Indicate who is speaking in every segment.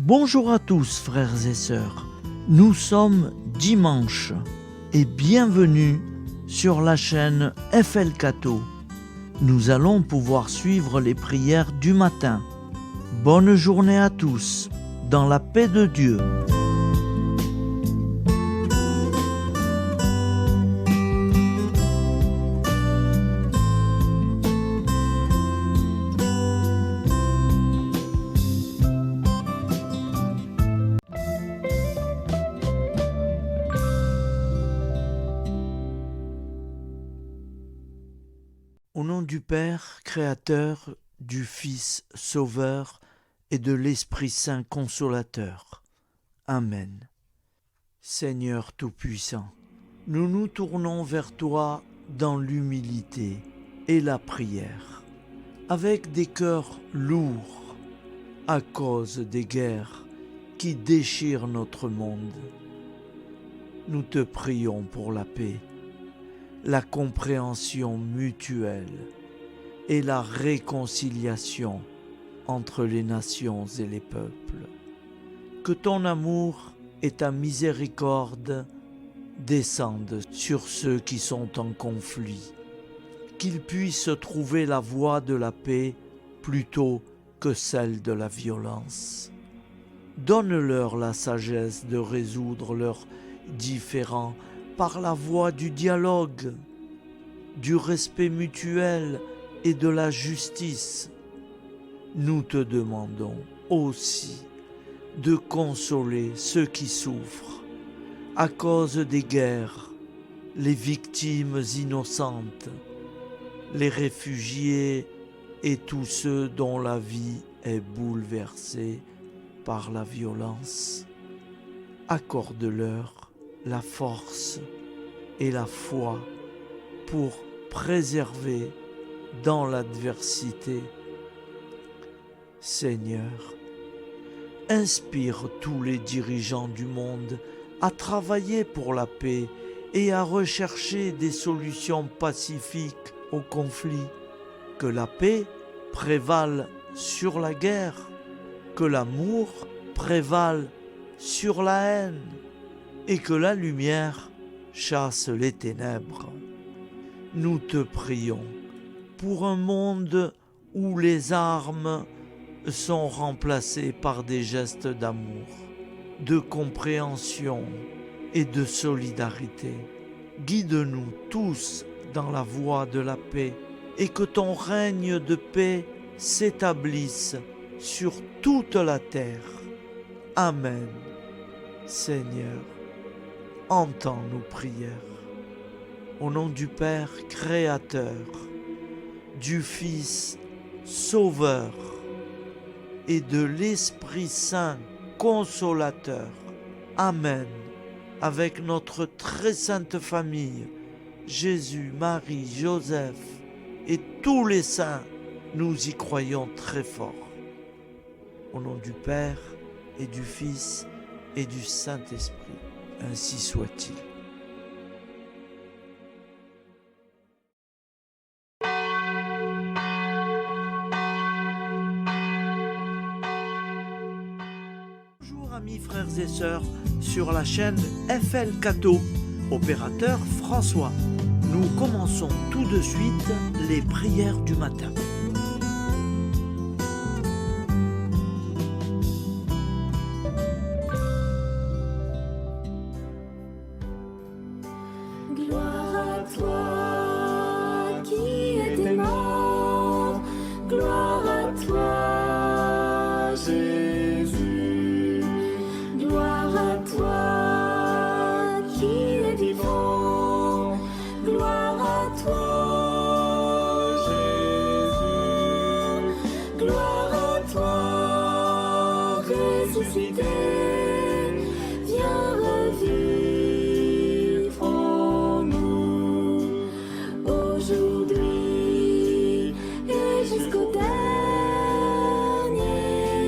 Speaker 1: Bonjour à tous frères et sœurs, nous sommes dimanche et bienvenue sur la chaîne FL Cato. Nous allons pouvoir suivre les prières du matin. Bonne journée à tous, dans la paix de Dieu. Au nom du Père, Créateur, du Fils, Sauveur et de l'Esprit Saint Consolateur. Amen. Seigneur Tout-Puissant, nous nous tournons vers toi dans l'humilité et la prière, avec des cœurs lourds à cause des guerres qui déchirent notre monde. Nous te prions pour la paix, la compréhension mutuelle et la réconciliation entre les nations et les peuples. Que ton amour et ta miséricorde descendent sur ceux qui sont en conflit, qu'ils puissent trouver la voie de la paix plutôt que celle de la violence. Donne-leur la sagesse de résoudre leurs différends par la voie du dialogue, du respect mutuel et de la justice. Nous te demandons aussi de consoler ceux qui souffrent à cause des guerres, les victimes innocentes, les réfugiés et tous ceux dont la vie est bouleversée par la violence. Accorde-leur la force et la foi pour préserver dans l'adversité. Seigneur, inspire tous les dirigeants du monde à travailler pour la paix et à rechercher des solutions pacifiques aux conflits. Que la paix prévale sur la guerre, que l'amour prévale sur la haine et que la lumière chasse les ténèbres. Nous te prions pour un monde où les armes sont remplacées par des gestes d'amour, de compréhension et de solidarité. Guide-nous tous dans la voie de la paix et que ton règne de paix s'établisse sur toute la terre. Amen. Seigneur, entends nos prières. Au nom du Père Créateur, du Fils Sauveur et de l'Esprit Saint Consolateur. Amen. Avec notre très sainte famille, Jésus, Marie, Joseph et tous les saints, nous y croyons très fort. Au nom du Père et du Fils et du Saint-Esprit, ainsi soit-il. Bonjour amis frères et sœurs sur la chaîne FL Cato, opérateur François. Nous commençons tout de suite les prières du matin.
Speaker 2: Gloire à toi qui es des morts, gloire à toi Jésus, gloire à toi qui es vivant, gloire à toi Jésus, gloire à toi ressuscité, viens revivre en nous aujourd'hui et jusqu'au dernier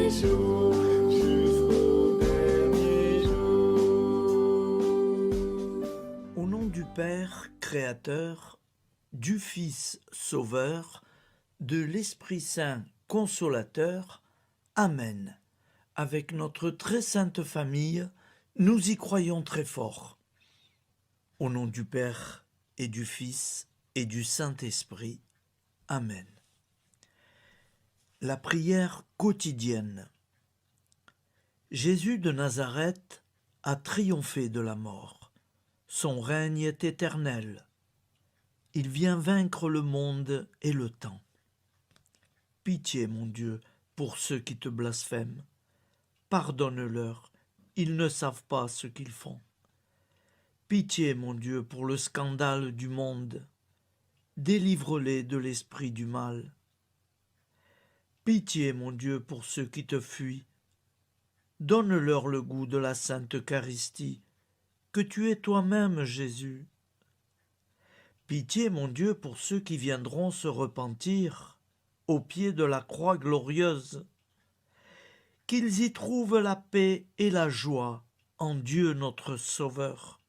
Speaker 2: jour.
Speaker 1: Au nom du Père Créateur, du Fils Sauveur, de l'Esprit Saint Consolateur. Amen. avec notre très sainte famille, nous y croyons très fort. Au nom du Père et du Fils et du Saint-Esprit. Amen. La prière quotidienne. Jésus de Nazareth a triomphé de la mort. Son règne est éternel. Il vient vaincre le monde et le temps. Pitié, mon Dieu, pour ceux qui te blasphèment. Pardonne-leur, ils ne savent pas ce qu'ils font. Pitié, mon Dieu, pour le scandale du monde. Délivre-les de l'esprit du mal. Pitié, mon Dieu, pour ceux qui te fuient. Donne-leur le goût de la Sainte Eucharistie, que tu es toi-même, Jésus. Pitié, mon Dieu, pour ceux qui viendront se repentir au pied de la croix glorieuse, qu'ils y trouvent la paix et la joie en Dieu notre Sauveur.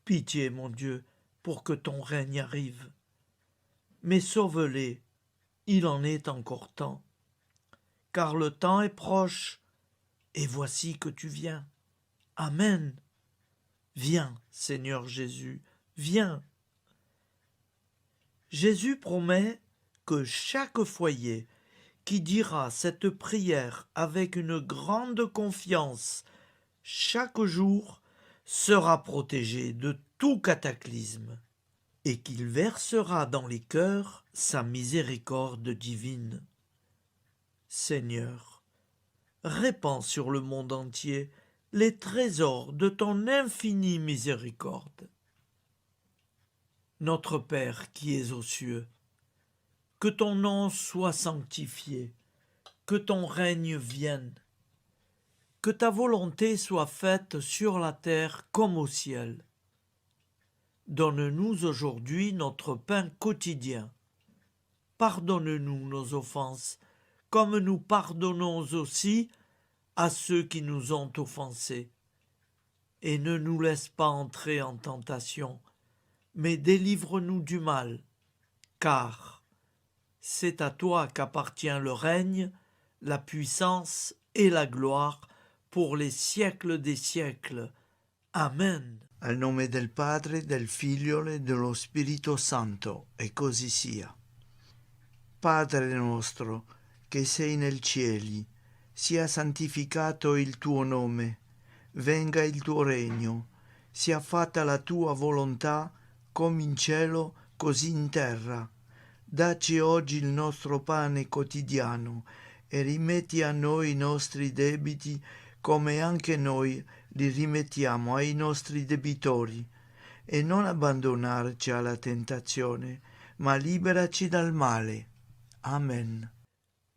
Speaker 1: Pitié, mon Dieu, pour que ton règne arrive. Mais sauve-les, il en est encore temps, car le temps est proche, et voici que tu viens. Amen. Viens, Seigneur Jésus, viens. Jésus promet que chaque foyer qui dira cette prière avec une grande confiance chaque jour sera protégé de tout cataclysme et qu'il versera dans les cœurs sa miséricorde divine. Seigneur, répands sur le monde entier les trésors de ton infinie miséricorde. Notre Père qui es aux cieux, que ton nom soit sanctifié, que ton règne vienne, que ta volonté soit faite sur la terre comme au ciel. Donne-nous aujourd'hui notre pain quotidien. Pardonne-nous nos offenses, comme nous pardonnons aussi à ceux qui nous ont offensés. Et ne nous laisse pas entrer en tentation, mais délivre-nous du mal, car c'est à toi qu'appartient le règne, la puissance et la gloire pour les siècles des siècles. Amen.
Speaker 3: Al nome del Padre, del Figlio e dello Spirito Santo, e così sia. Padre nostro, che sei nel cieli, sia santificato il tuo nome, venga il tuo regno, sia fatta la tua volontà, come in cielo, così in terra. Dacci oggi il nostro pane quotidiano e rimetti a noi i nostri debiti, come anche noi li rimettiamo ai nostri debitori, e non abbandonarci alla tentazione, ma liberaci dal male. Amen.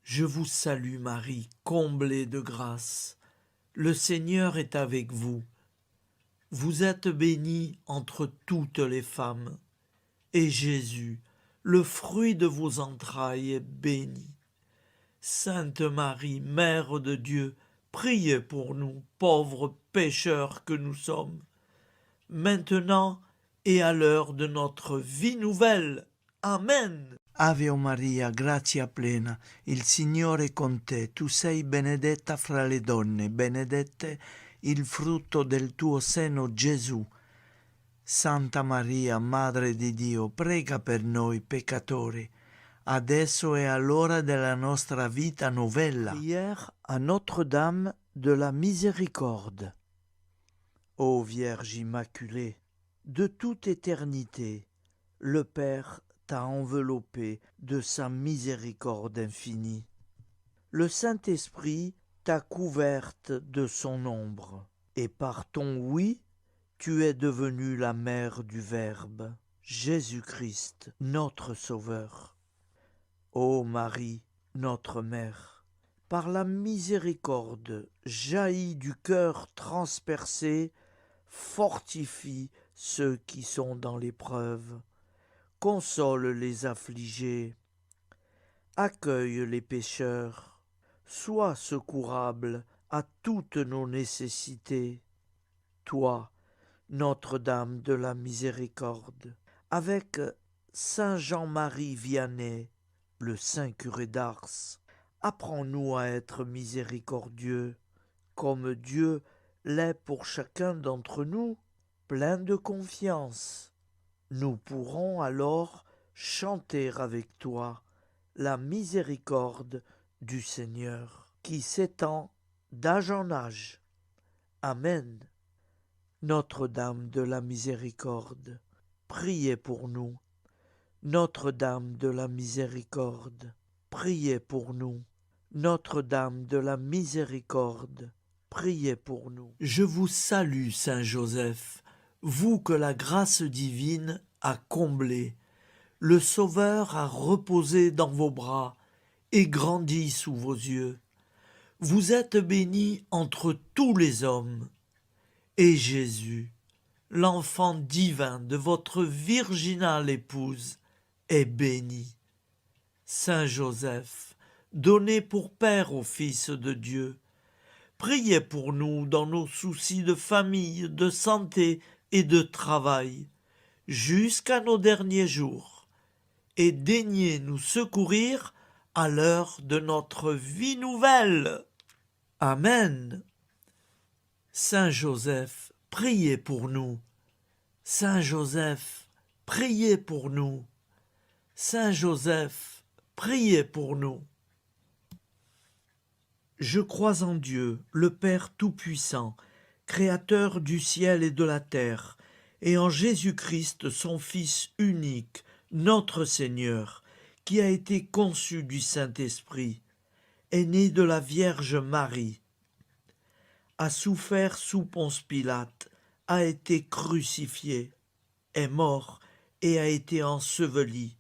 Speaker 1: Je vous salue Marie, comblée de grâce. Le Seigneur est avec vous. Vous êtes bénie entre toutes les femmes, et Jésus, le fruit de vos entrailles, est béni. Sainte Marie, Mère de Dieu, priez pour nous, pauvres pécheurs que nous sommes, maintenant et à l'heure de notre vie nouvelle. Amen.
Speaker 3: Ave Maria, grazia plena, il Signore è con te, tu sei benedetta fra le donne, benedetto il frutto del tuo seno, Gesù. Santa Maria, Madre di Dio, prega per noi peccatori, adesso e all'ora della nostra vita novella.
Speaker 1: Prière à Notre-Dame de la Miséricorde. Ô Vierge Immaculée, de toute éternité, le Père t'a enveloppé de sa miséricorde infinie. Le Saint-Esprit t'a couverte de son ombre, et par ton oui, tu es devenue la mère du Verbe, Jésus-Christ, notre Sauveur. Ô Marie, notre Mère, par la miséricorde jaillie du cœur transpercé, fortifie ceux qui sont dans l'épreuve, console les affligés, accueille les pécheurs, sois secourable à toutes nos nécessités. Toi, Notre-Dame de la Miséricorde, avec Saint Jean-Marie Vianney, le Saint curé d'Ars, Apprends-nous à être miséricordieux, comme Dieu l'est pour chacun d'entre nous, plein de confiance. Nous pourrons alors chanter avec toi la miséricorde du Seigneur, qui s'étend d'âge en âge. Amen. Notre-Dame de la Miséricorde, priez pour nous. Notre-Dame de la Miséricorde, priez pour nous. Notre-Dame de la Miséricorde, priez pour nous. Je vous salue, Saint Joseph, vous que la grâce divine a comblé. Le Sauveur a reposé dans vos bras et grandi sous vos yeux. Vous êtes bénie entre tous les hommes. Et Jésus, l'enfant divin de votre virginale épouse, est béni. Saint Joseph, donné pour Père au Fils de Dieu, priez pour nous dans nos soucis de famille, de santé et de travail, jusqu'à nos derniers jours, et daignez nous secourir à l'heure de notre vie nouvelle. Amen. Saint Joseph, priez pour nous. Saint Joseph, priez pour nous. Saint Joseph, priez pour nous. Je crois en Dieu, le Père Tout-Puissant, Créateur du ciel et de la terre, et en Jésus-Christ, son Fils unique, notre Seigneur, qui a été conçu du Saint-Esprit, est né de la Vierge Marie, a souffert sous Ponce Pilate, a été crucifié, est mort et a été enseveli,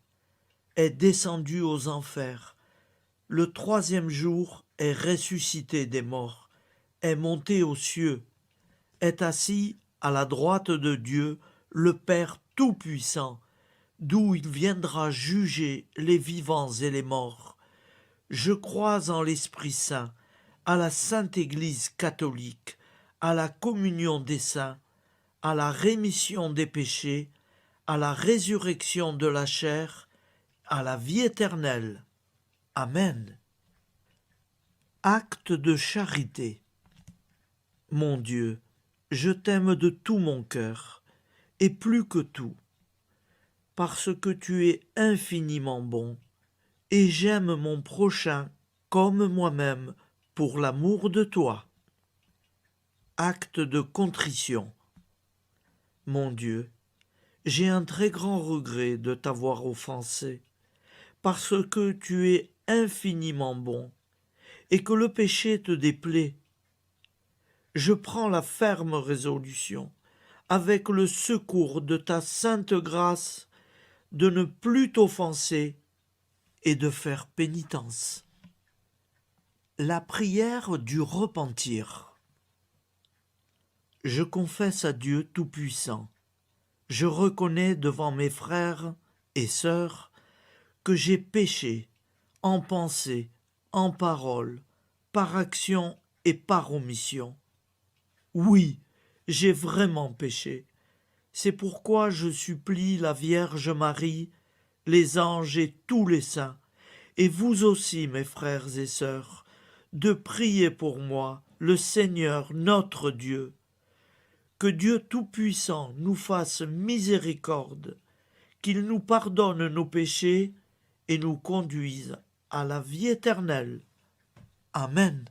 Speaker 1: est descendu aux enfers, le troisième jour est ressuscité des morts, est monté aux cieux, est assis à la droite de Dieu, le Père Tout-Puissant, d'où il viendra juger les vivants et les morts. Je crois en l'Esprit Saint, à la Sainte Église catholique, à la communion des saints, à la rémission des péchés, à la résurrection de la chair, à la vie éternelle. Amen. Acte de charité. Mon Dieu, je t'aime de tout mon cœur, et plus que tout, parce que tu es infiniment bon, et j'aime mon prochain comme moi-même, pour l'amour de toi. Acte de contrition. Mon Dieu, j'ai un très grand regret de t'avoir offensé, parce que tu es infiniment bon, et que le péché te déplaît. Je prends la ferme résolution, avec le secours de ta sainte grâce, de ne plus t'offenser et de faire pénitence. La prière du repentir. Je confesse à Dieu Tout-Puissant, je reconnais devant mes frères et sœurs que j'ai péché en pensée, en parole, par action et par omission. Oui, j'ai vraiment péché. C'est pourquoi je supplie la Vierge Marie, les anges et tous les saints, et vous aussi, mes frères et sœurs, de prier pour moi, le Seigneur notre Dieu. Que Dieu Tout-Puissant nous fasse miséricorde, qu'il nous pardonne nos péchés et nous conduise à la vie éternelle. Amen.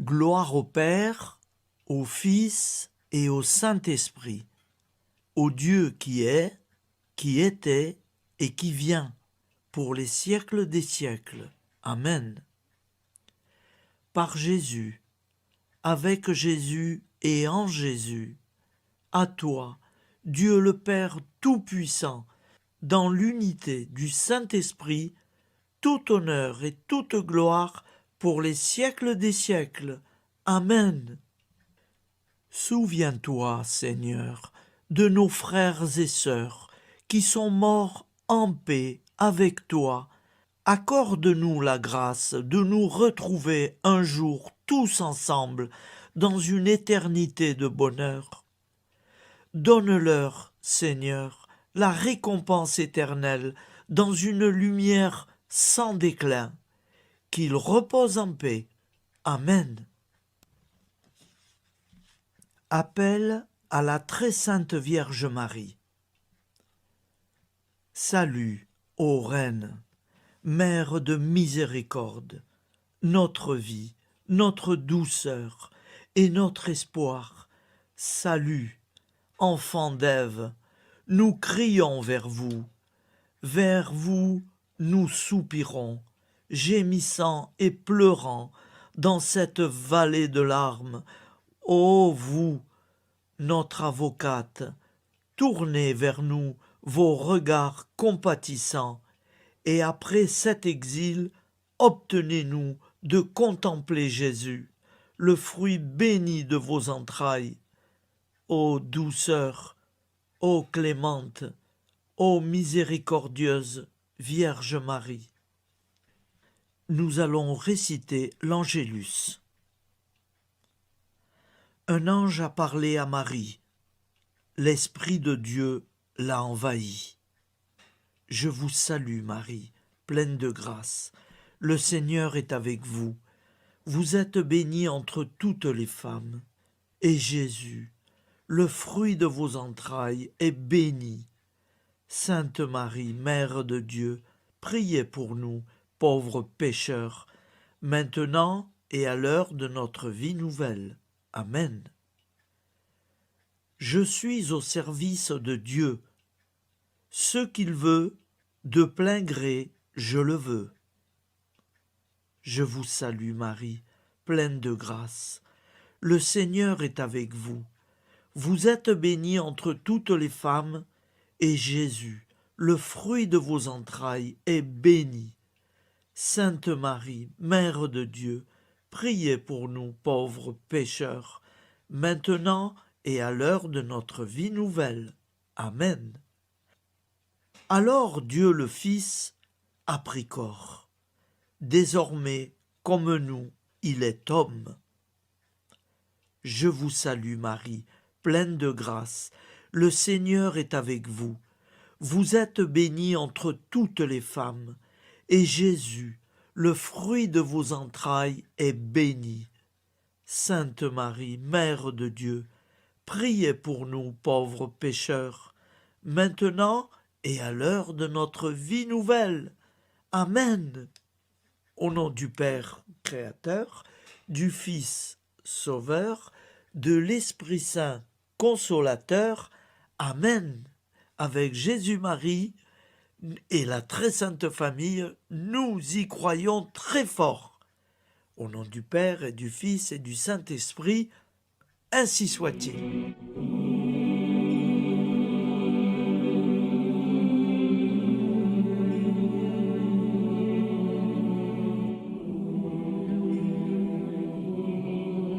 Speaker 1: Gloire au Père, au Fils et au Saint-Esprit, au Dieu qui est, qui était et qui vient, pour les siècles des siècles. Amen. Par Jésus, avec Jésus et en Jésus, à toi, Dieu le Père Tout-Puissant, dans l'unité du Saint-Esprit, tout honneur et toute gloire pour les siècles des siècles. Amen. Souviens-toi, Seigneur, de nos frères et sœurs qui sont morts en paix avec toi. Accorde-nous la grâce de nous retrouver un jour tous ensemble dans une éternité de bonheur. Donne-leur, Seigneur, la récompense éternelle dans une lumière sans déclin, qu'il repose en paix. Amen. Appel à la très sainte Vierge Marie. Salut, ô Reine, Mère de miséricorde, notre vie, notre douceur et notre espoir. Salut, enfant d'Ève, nous crions vers vous nous soupirons, gémissant et pleurant dans cette vallée de larmes. Ô vous, notre avocate, tournez vers nous vos regards compatissants, et après cet exil, obtenez-nous de contempler Jésus, le fruit béni de vos entrailles. Ô douceur, ô clémente, ô miséricordieuse Vierge Marie. Nous allons réciter l'Angélus. Un ange a parlé à Marie. L'Esprit de Dieu l'a envahie. Je vous salue, Marie, pleine de grâce. Le Seigneur est avec vous. Vous êtes bénie entre toutes les femmes. Et Jésus, le fruit de vos entrailles, est béni. Sainte Marie, Mère de Dieu, priez pour nous, pauvres pécheurs, maintenant et à l'heure de notre vie nouvelle. Amen. Je suis au service de Dieu. Ce qu'il veut, de plein gré, je le veux. Je vous salue, Marie, pleine de grâce. Le Seigneur est avec vous. Vous êtes bénie entre toutes les femmes, et Jésus, le fruit de vos entrailles, est béni. Sainte Marie, Mère de Dieu, priez pour nous pauvres pécheurs, maintenant et à l'heure de notre vie nouvelle. Amen. Alors Dieu le Fils a pris corps. Désormais, comme nous, il est homme. Je vous salue Marie, pleine de grâce. Le Seigneur est avec vous. Vous êtes bénie entre toutes les femmes, et Jésus, le fruit de vos entrailles, est béni. Sainte Marie, Mère de Dieu, priez pour nous pauvres pécheurs, maintenant et à l'heure de notre vie nouvelle. Amen. Au nom du Père Créateur, du Fils Sauveur, de l'Esprit Saint Consolateur. Amen. Avec Jésus-Marie et la très sainte famille, nous y croyons très fort. Au nom du Père et du Fils et du Saint-Esprit, ainsi soit-il.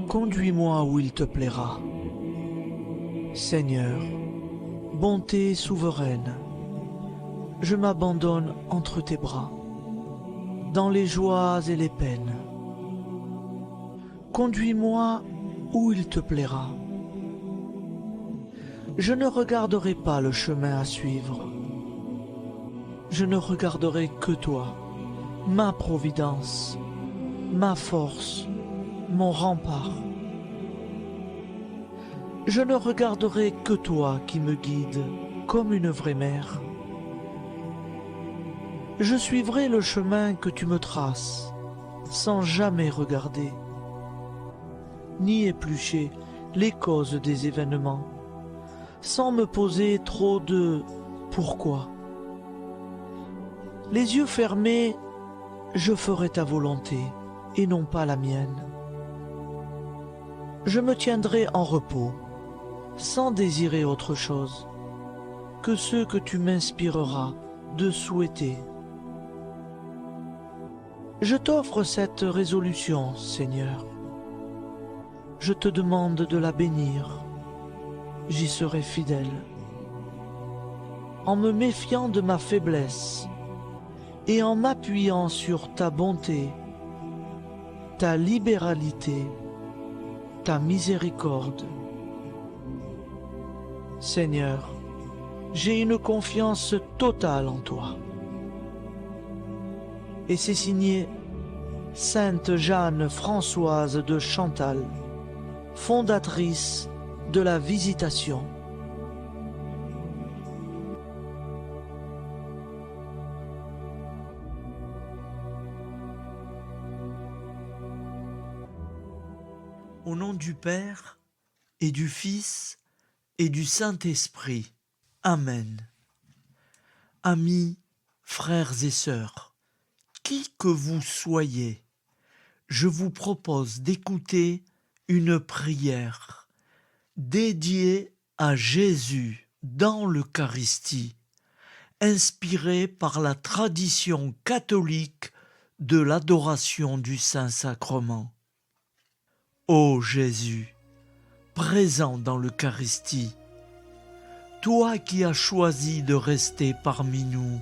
Speaker 1: Conduis-moi où il te plaira. Seigneur, bonté souveraine, je m'abandonne entre tes bras, dans les joies et les peines. Conduis-moi où il te plaira. Je ne regarderai pas le chemin à suivre. Je ne regarderai que toi, ma providence, ma force, mon rempart. Je ne regarderai que toi qui me guides comme une vraie mère. Je suivrai le chemin que tu me traces, sans jamais regarder, ni éplucher les causes des événements, sans me poser trop de « pourquoi ». Les yeux fermés, je ferai ta volonté et non pas la mienne. Je me tiendrai en repos, sans désirer autre chose que ce que tu m'inspireras de souhaiter. Je t'offre cette résolution, Seigneur. Je te demande de la bénir. J'y serai fidèle. En me méfiant de ma faiblesse et en m'appuyant sur ta bonté, ta libéralité, ta miséricorde. Seigneur, j'ai une confiance totale en toi. Et c'est signé Sainte Jeanne Françoise de Chantal, fondatrice de la Visitation. Au nom du Père et du Fils et du Saint-Esprit. Amen. Amis, frères et sœurs, qui que vous soyez, je vous propose d'écouter une prière dédiée à Jésus dans l'Eucharistie, inspirée par la tradition catholique de l'adoration du Saint-Sacrement. Ô Jésus, présent dans l'Eucharistie, toi qui as choisi de rester parmi nous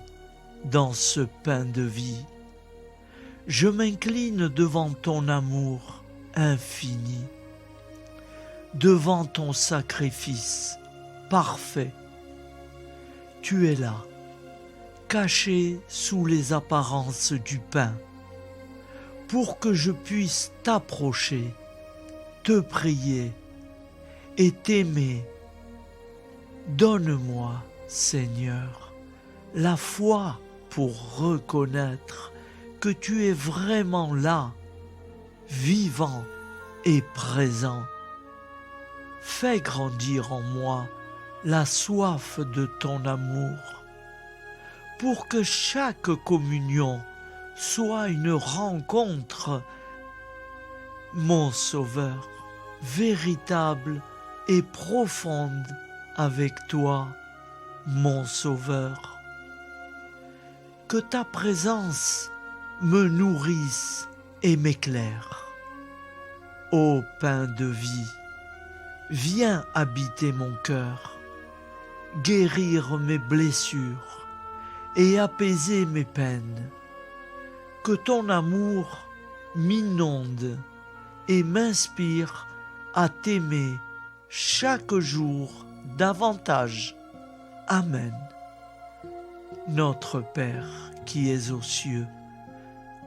Speaker 1: dans ce pain de vie, je m'incline devant ton amour infini, devant ton sacrifice parfait. Tu es là, caché sous les apparences du pain, pour que je puisse t'approcher, te prier et t'aimer. Donne-moi, Seigneur, la foi pour reconnaître que tu es vraiment là, vivant et présent. Fais grandir en moi la soif de ton amour, pour que chaque communion soit une rencontre, mon Sauveur, véritable et profonde avec toi, mon Sauveur. Que ta présence me nourrisse et m'éclaire. Ô pain de vie, viens habiter mon cœur, guérir mes blessures et apaiser mes peines. Que ton amour m'inonde et m'inspire à t'aimer chaque jour davantage. Amen. Notre Père qui es aux cieux,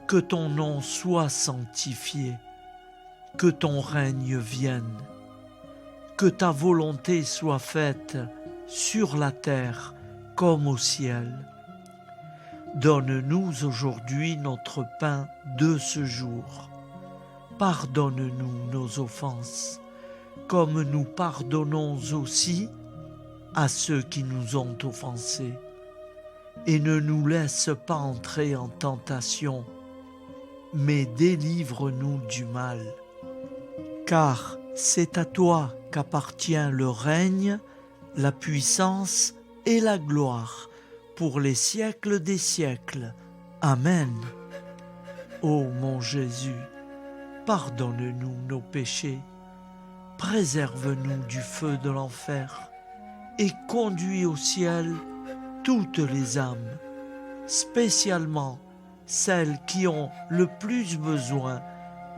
Speaker 1: que ton nom soit sanctifié, que ton règne vienne, que ta volonté soit faite sur la terre comme au ciel. Donne-nous aujourd'hui notre pain de ce jour. Pardonne-nous nos offenses, comme nous pardonnons aussi à ceux qui nous ont offensés. Et ne nous laisse pas entrer en tentation, mais délivre-nous du mal. Car c'est à toi qu'appartient le règne, la puissance et la gloire pour les siècles des siècles. Amen. Ô mon Jésus, pardonne-nous nos péchés, préserve-nous du feu de l'enfer et conduis au ciel toutes les âmes, spécialement celles qui ont le plus besoin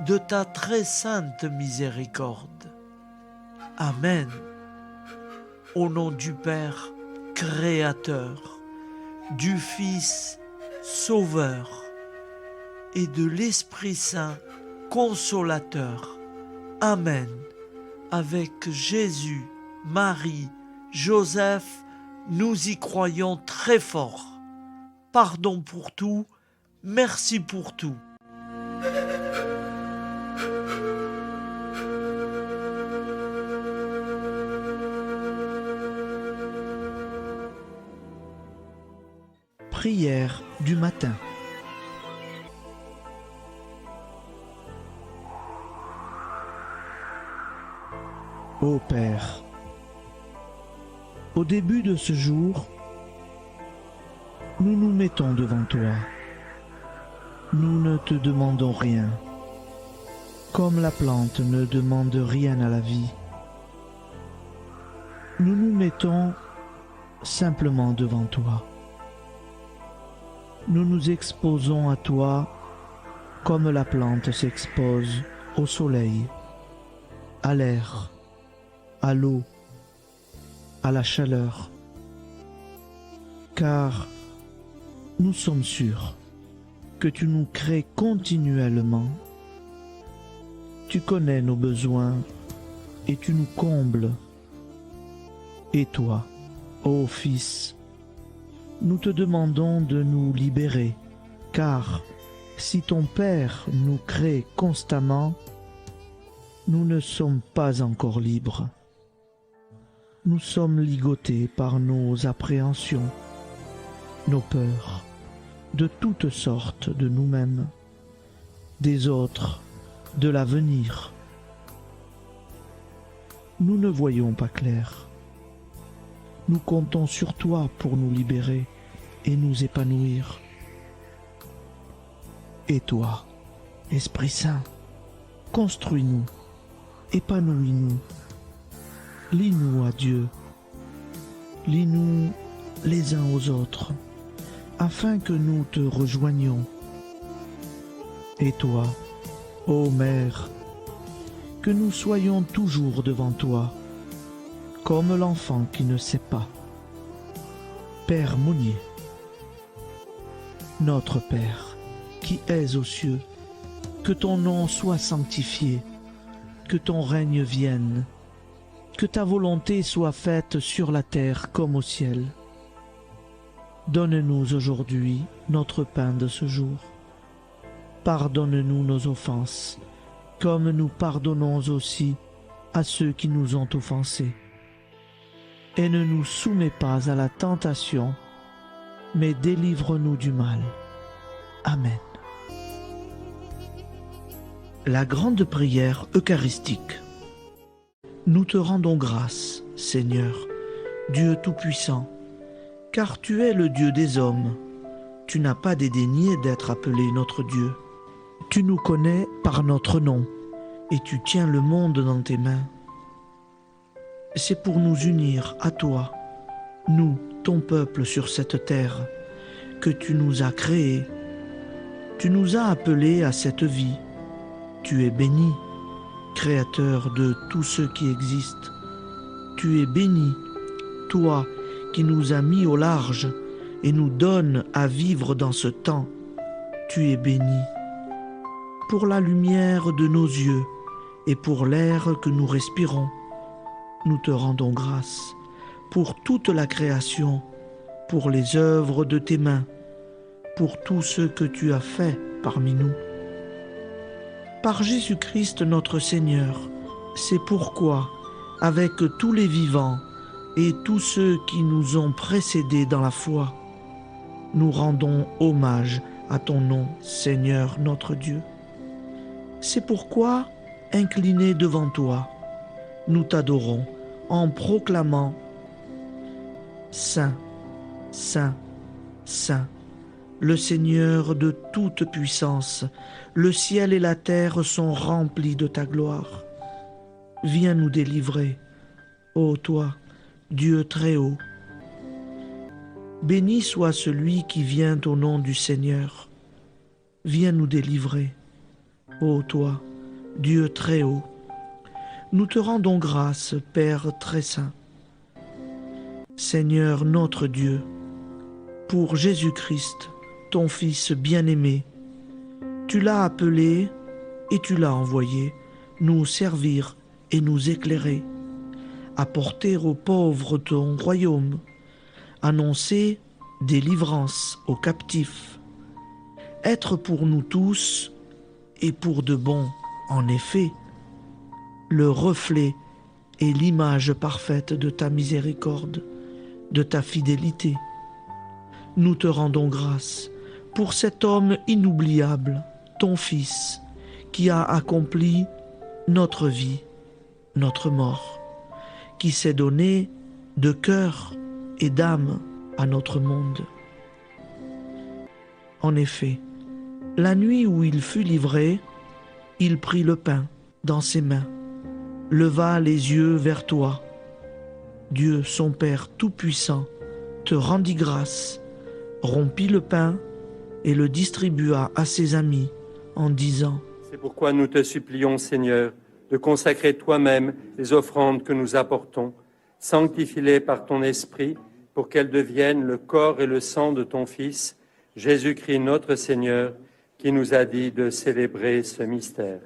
Speaker 1: de ta très sainte miséricorde. Amen. Au nom du Père Créateur, du Fils Sauveur et de l'Esprit Saint Consolateur. Amen. Avec Jésus, Marie, Joseph, nous y croyons très fort. Pardon pour tout, merci pour tout. Prière du matin. Ô Père, au début de ce jour, nous nous mettons devant toi. Nous ne te demandons rien, comme la plante ne demande rien à la vie. Nous nous mettons simplement devant toi. Nous nous exposons à toi comme la plante s'expose au soleil, à l'air, à l'eau, à la chaleur, car nous sommes sûrs que tu nous crées continuellement. Tu connais nos besoins et tu nous combles. Et toi, ô Fils, nous te demandons de nous libérer, car si ton Père nous crée constamment, nous ne sommes pas encore libres. Nous sommes ligotés par nos appréhensions, nos peurs, de toutes sortes de nous-mêmes, des autres, de l'avenir. Nous ne voyons pas clair. Nous comptons sur toi pour nous libérer et nous épanouir. Et toi, Esprit Saint, construis-nous, épanouis-nous, lie-nous à Dieu, lie-nous les uns aux autres, afin que nous te rejoignions. Et toi, ô Mère, que nous soyons toujours devant toi, comme l'enfant qui ne sait pas. Père Monnier, notre Père, qui es aux cieux, que ton nom soit sanctifié, que ton règne vienne, que ta volonté soit faite sur la terre comme au ciel. Donne-nous aujourd'hui notre pain de ce jour. Pardonne-nous nos offenses, comme nous pardonnons aussi à ceux qui nous ont offensés. Et ne nous soumets pas à la tentation, mais délivre-nous du mal. Amen. La grande prière eucharistique. Nous te rendons grâce, Seigneur, Dieu Tout-Puissant, car tu es le Dieu des hommes. Tu n'as pas dédaigné d'être appelé notre Dieu. Tu nous connais par notre nom, et tu tiens le monde dans tes mains. C'est pour nous unir à toi, nous, ton peuple sur cette terre, que tu nous as créés. Tu nous as appelés à cette vie. Tu es béni, Créateur de tout ce qui existe. Tu es béni, toi qui nous as mis au large et nous donnes à vivre dans ce temps. Tu es béni. Pour la lumière de nos yeux et pour l'air que nous respirons, nous te rendons grâce. Pour toute la création, pour les œuvres de tes mains, pour tout ce que tu as fait parmi nous. Par Jésus-Christ notre Seigneur, c'est pourquoi, avec tous les vivants et tous ceux qui nous ont précédés dans la foi, nous rendons hommage à ton nom, Seigneur notre Dieu. C'est pourquoi, inclinés devant toi, nous t'adorons en proclamant « Saint, Saint, Saint ». Le Seigneur de toute puissance, le ciel et la terre sont remplis de ta gloire. Viens nous délivrer, ô toi, Dieu très haut. Béni soit celui qui vient au nom du Seigneur. Viens nous délivrer, ô toi, Dieu très haut. Nous te rendons grâce, Père très saint. Seigneur notre Dieu, pour Jésus-Christ, ton Fils bien-aimé, tu l'as appelé et tu l'as envoyé nous servir et nous éclairer, apporter aux pauvres ton royaume, annoncer délivrance aux captifs, être pour nous tous et pour de bon, en effet, le reflet et l'image parfaite de ta miséricorde, de ta fidélité. Nous te rendons grâce pour cet homme inoubliable, ton Fils, qui a accompli notre vie, notre mort, qui s'est donné de cœur et d'âme à notre monde. En effet, la nuit où il fut livré, il prit le pain dans ses mains, leva les yeux vers toi. Dieu, son Père Tout-Puissant, te rendit grâce, rompit le pain et le distribua à ses amis en disant :
Speaker 4: C'est pourquoi nous te supplions, Seigneur, de consacrer toi-même les offrandes que nous apportons. Sanctifie-les par ton Esprit pour qu'elles deviennent le corps et le sang de ton Fils, Jésus-Christ notre Seigneur, qui nous a dit de célébrer ce mystère.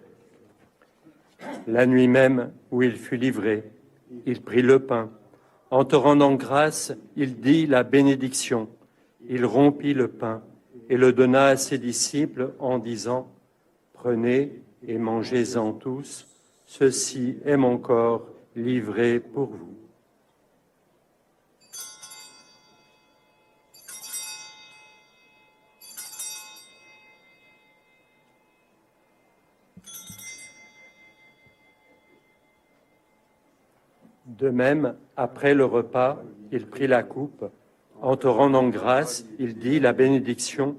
Speaker 4: La nuit même où il fut livré, il prit le pain. En te rendant grâce, il dit la bénédiction. Il rompit le pain et le donna à ses disciples en disant « Prenez et mangez-en tous, ceci est mon corps livré pour vous. » De même, après le repas, il prit la coupe. En te rendant grâce, il dit la bénédiction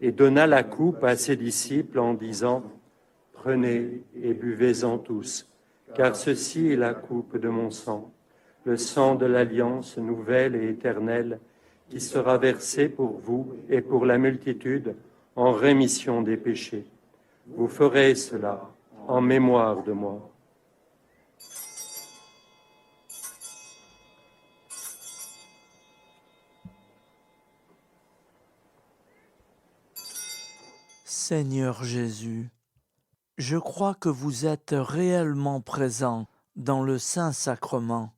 Speaker 4: et donna la coupe à ses disciples en disant « Prenez et buvez-en tous, car ceci est la coupe de mon sang, le sang de l'alliance nouvelle et éternelle, qui sera versé pour vous et pour la multitude en rémission des péchés. Vous ferez cela en mémoire de moi. »
Speaker 1: Seigneur Jésus, je crois que vous êtes réellement présent dans le Saint-Sacrement.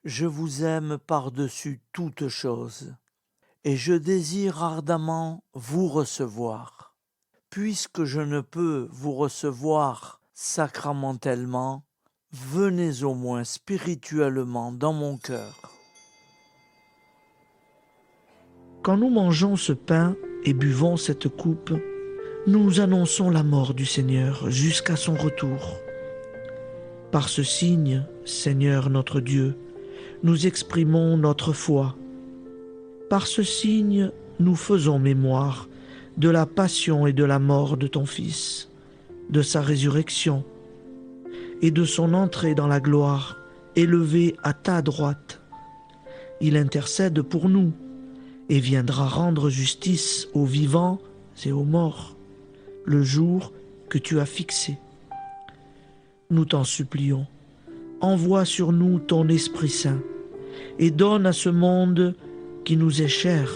Speaker 1: Je vous aime par-dessus toute chose et je désire ardemment vous recevoir. Puisque je ne peux vous recevoir sacramentellement, venez au moins spirituellement dans mon cœur.
Speaker 3: Quand nous mangeons ce pain et buvons cette coupe, nous annonçons la mort du Seigneur jusqu'à son retour. Par ce signe, Seigneur notre Dieu, nous exprimons notre foi. Par ce signe, nous faisons mémoire de la passion et de la mort de ton Fils, de sa résurrection et de son entrée dans la gloire, élevé à ta droite. Il intercède pour nous et viendra rendre justice aux vivants et aux morts, le jour que tu as fixé. Nous t'en supplions, envoie sur nous ton Esprit Saint et donne à ce monde qui nous est cher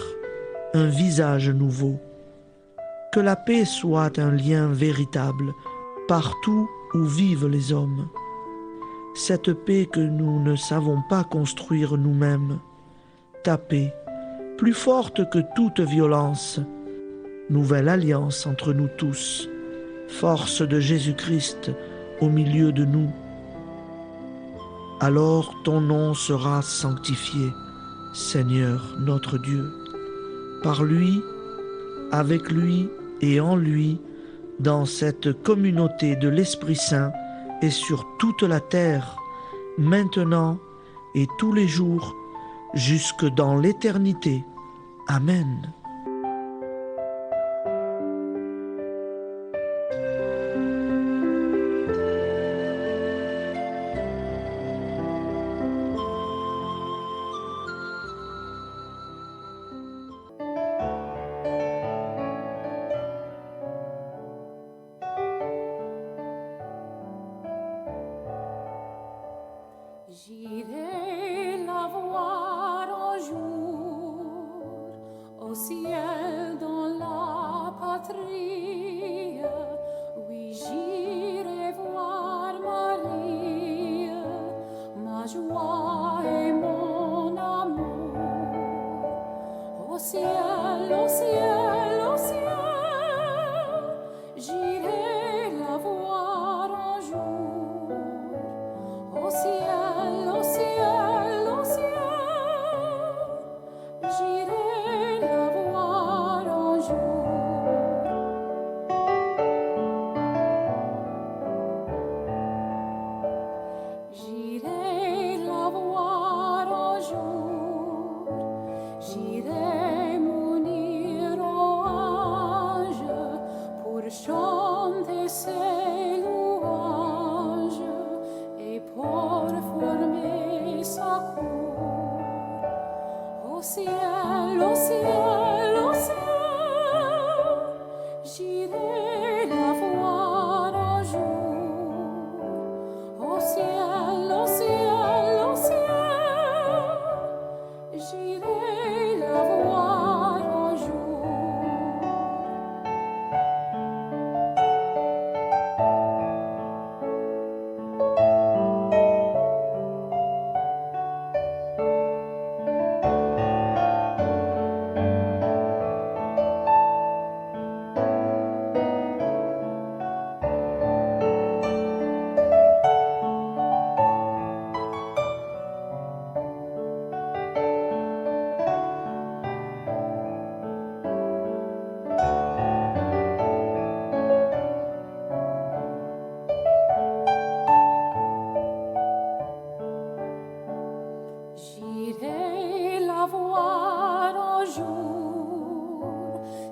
Speaker 3: un visage nouveau. Que la paix soit un lien véritable partout où vivent les hommes. Cette paix que nous ne savons pas construire nous-mêmes, ta paix, plus forte que toute violence, nouvelle alliance entre nous tous, force de Jésus-Christ au milieu de nous. Alors ton nom sera sanctifié, Seigneur notre Dieu. Par lui, avec lui et en lui, dans cette communauté de l'Esprit Saint et sur toute la terre, maintenant et tous les jours, jusque dans l'éternité. Amen.
Speaker 2: J'irai la voir un jour au ciel dans la patrie. Oui, j'irai voir Marie, ma joie et mon amour. Au ciel, au ciel, au ciel, j'irai la voir un jour. Au ciel, au ciel, au ciel, j'irai la voir un jour. J'irai la voir un jour, j'irai m'unir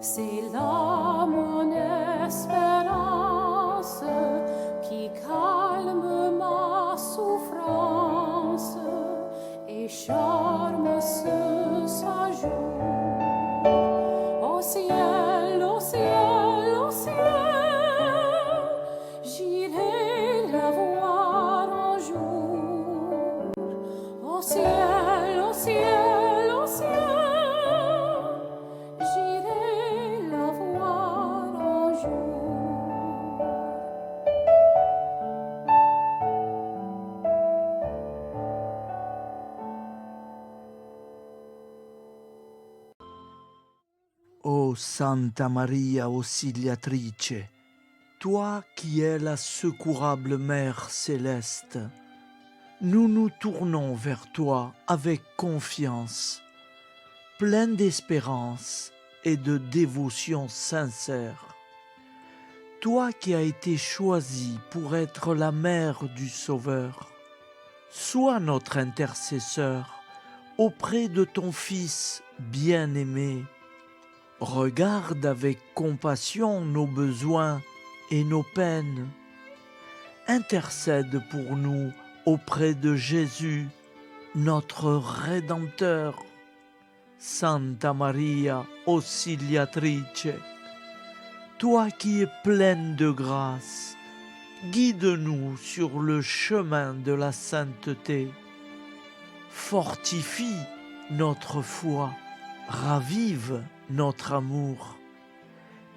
Speaker 2: C'est là mon espérance qui calme ma souffrance et charme ce séjour. Au ciel, au ciel, au ciel, j'irai la voir un jour. Au ciel, au ciel, au ciel, j'irai la voir un jour.
Speaker 1: Ô Santa Maria Auxiliatrice, toi qui es la secourable Mère céleste, nous nous tournons vers toi avec confiance, plein d'espérance et de dévotion sincère. Toi qui as été choisie pour être la mère du Sauveur, sois notre intercesseur auprès de ton Fils bien-aimé. Regarde avec compassion nos besoins et nos peines. Intercède pour nous auprès de Jésus, notre Rédempteur. Santa Maria Auxiliatrice, toi qui es pleine de grâce, guide-nous sur le chemin de la sainteté. Fortifie notre foi, ravive notre amour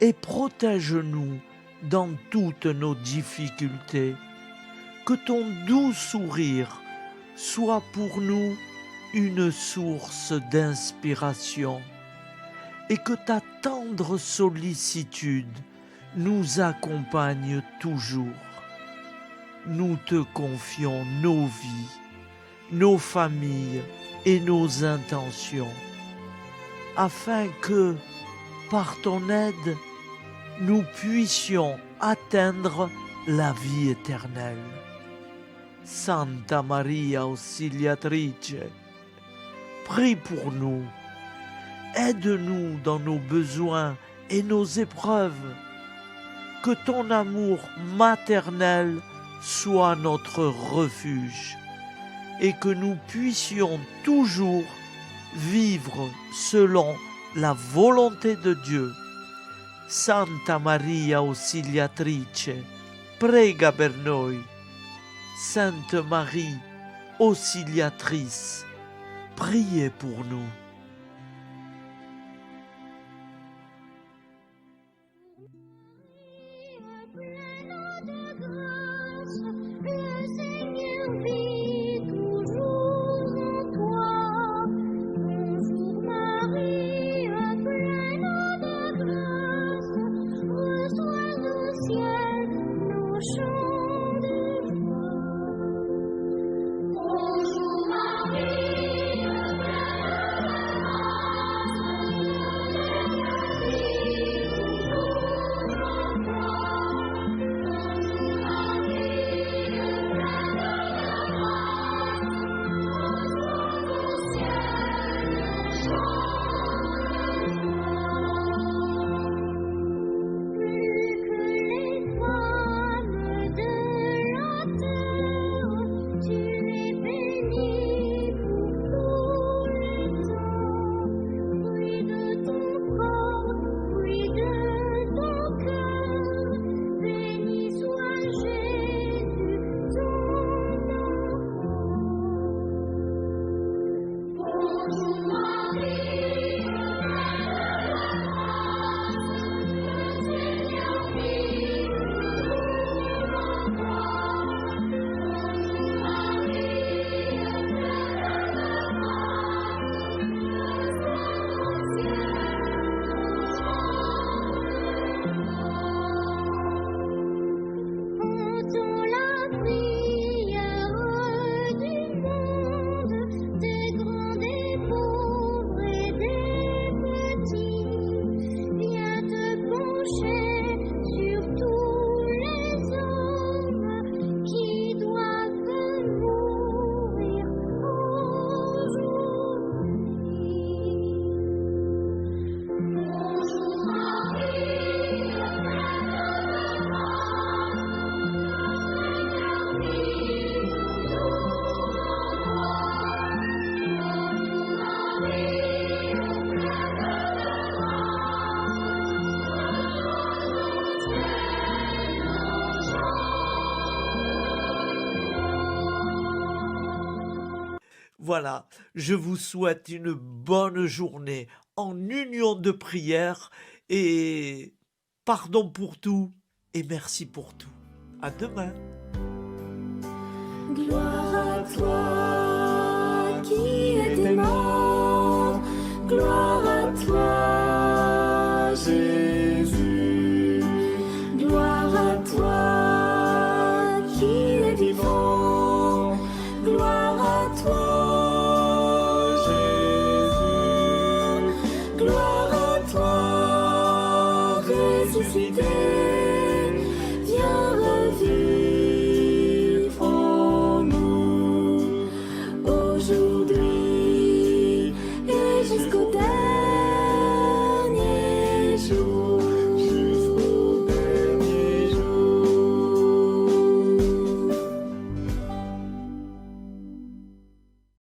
Speaker 1: et protège-nous dans toutes nos difficultés. Que ton doux sourire soit pour nous une source d'inspiration et que ta tendre sollicitude nous accompagne toujours. Nous te confions nos vies, nos familles et nos intentions, afin que, par ton aide, nous puissions atteindre la vie éternelle. Santa Maria Auxiliatrice, prie pour nous, aide-nous dans nos besoins et nos épreuves, que ton amour maternel soit notre refuge et que nous puissions toujours vivre selon la volonté de Dieu. Santa Maria Auxiliatrice, prega per noi. Sainte Marie, Auxiliatrice, priez pour nous. Voilà, je vous souhaite une bonne journée en union de prière et pardon pour tout et merci pour tout. À demain.
Speaker 2: Gloire à toi qui es mort, gloire à toi, Jésus.